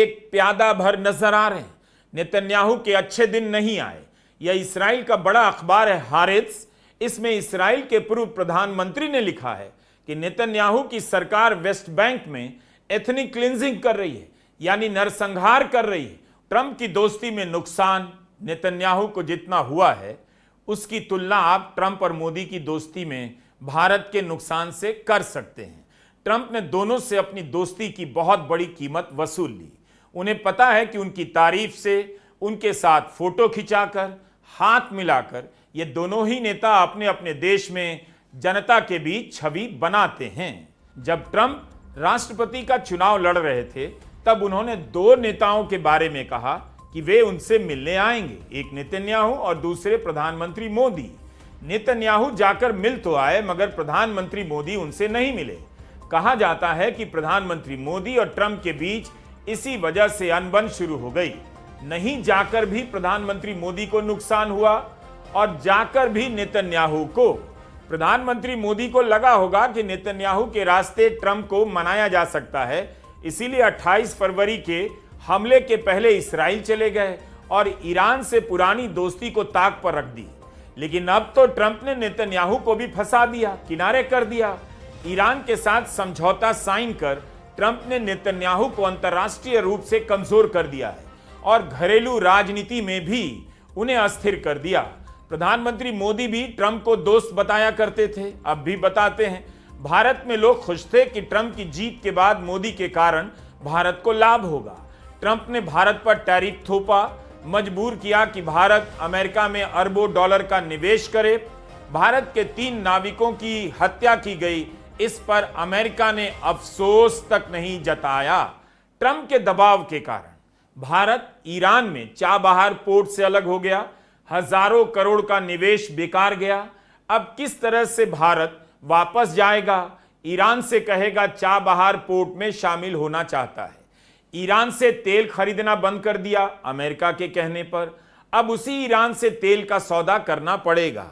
एक प्यादा भर नजर आ रहे हैं। नेतन्याहू के अच्छे दिन नहीं आए। यह इसराइल का बड़ा अखबार है हारेत्स। इसमें इसराइल के पूर्व प्रधानमंत्री ने लिखा है कि नेतन्याहू की सरकार वेस्ट बैंक में एथनिक क्लींजिंग कर रही है, यानी नरसंहार कर रही है। ट्रंप की दोस्ती में नुकसान नेतन्याहू को जितना हुआ है, उसकी तुलना आप ट्रंप और मोदी की दोस्ती में भारत के नुकसान से कर सकते हैं। ट्रंप ने दोनों से अपनी दोस्ती की बहुत बड़ी कीमत वसूल ली। उन्हें पता है कि उनकी तारीफ से, उनके साथ फोटो खिंचाकर, हाथ मिलाकर ये दोनों ही नेता अपने अपने देश में जनता के बीच छवि बनाते हैं। जब ट्रंप राष्ट्रपति का चुनाव लड़ रहे थे, तब उन्होंने दो नेताओं के बारे में कहा कि वे उनसे मिलने आएंगे, एक नेतन्याहू और दूसरे प्रधानमंत्री मोदी। नेतन्याहू जाकर मिल तो आए, मगर प्रधानमंत्री मोदी उनसे नहीं मिले। कहा जाता है कि प्रधानमंत्री मोदी और ट्रंप के बीच इसी वजह से अनबन शुरू हो गई। नहीं जाकर भी प्रधानमंत्री मोदी को नुकसान हुआ और जाकर भी नेतन्याहू को। प्रधानमंत्री मोदी को लगा होगा कि नेतन्याहू के रास्ते ट्रंप को मनाया जा सकता है, इसीलिए 28 फरवरी के हमले के पहले इसराइल चले गए और ईरान से पुरानी दोस्ती को ताक पर रख दी। लेकिन अब तो ट्रंप ने नेतन्याहू को भी फंसा दिया, किनारे कर दिया। ईरान के साथ समझौता साइन कर ट्रंप ने नेतन्याहू को अंतर्राष्ट्रीय रूप से कमजोर कर दिया है और घरेलू राजनीति में भी उन्हें अस्थिर कर दिया। प्रधानमंत्री मोदी भी ट्रंप को दोस्त बताया करते थे, अब भी बताते हैं। भारत में लोग खुश थे कि ट्रंप की जीत के बाद मोदी के कारण भारत को लाभ होगा। ट्रंप ने भारत पर टैरिफ थोपा, मजबूर किया कि भारत अमेरिका में अरबों डॉलर का निवेश करे। भारत के 3 नाविकों की हत्या की गई, इस पर अमेरिका ने अफसोस तक नहीं जताया। ट्रंप के दबाव के कारण भारत ईरान में चाबहार पोर्ट से अलग हो गया, हजारों करोड़ का निवेश बेकार गया। अब किस तरह से भारत वापस जाएगा? ईरान से कहेगा चाबहार पोर्ट में शामिल होना चाहता है। ईरान से तेल खरीदना बंद कर दिया अमेरिका के कहने पर। अब उसी ईरान से तेल का सौदा करना पड़ेगा।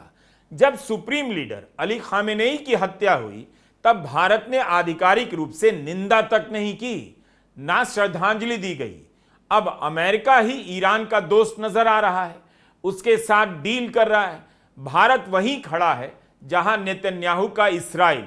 जब सुप्रीम लीडर अली खामेनेई की हत्या हुई, तब भारत ने आधिकारिक रूप से निंदा तक नहीं की, ना श्रद्धांजलि दी गई। अब अमेरिका ही ईरान का दोस्त नजर आ रहा है, उसके साथ डील कर रहा है। भारत वहीं खड़ा है जहां नेतन्याहू का इसराइल।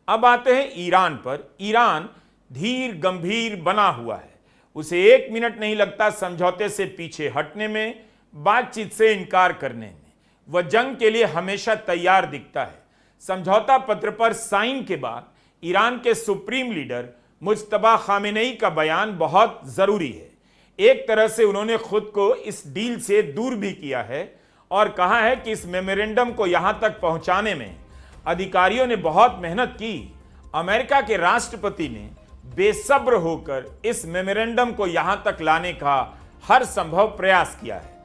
अब आते हैं ईरान पर। ईरान धीर गंभीर बना हुआ है, उसे 1 मिनट नहीं लगता समझौते से पीछे हटने में, बातचीत से इनकार करने में। वह जंग के लिए हमेशा तैयार दिखता है। समझौता पत्र पर साइन के बाद ईरान के सुप्रीम लीडर मुज्तबा खामेनेई का बयान बहुत जरूरी है। एक तरह से उन्होंने खुद को इस डील से दूर भी किया है और कहा है कि इस मेमोरेंडम को यहां तक पहुंचाने में अधिकारियों ने बहुत मेहनत की। अमेरिका के राष्ट्रपति ने बेसब्र होकर इस मेमोरेंडम को यहां तक लाने का हर संभव प्रयास किया है।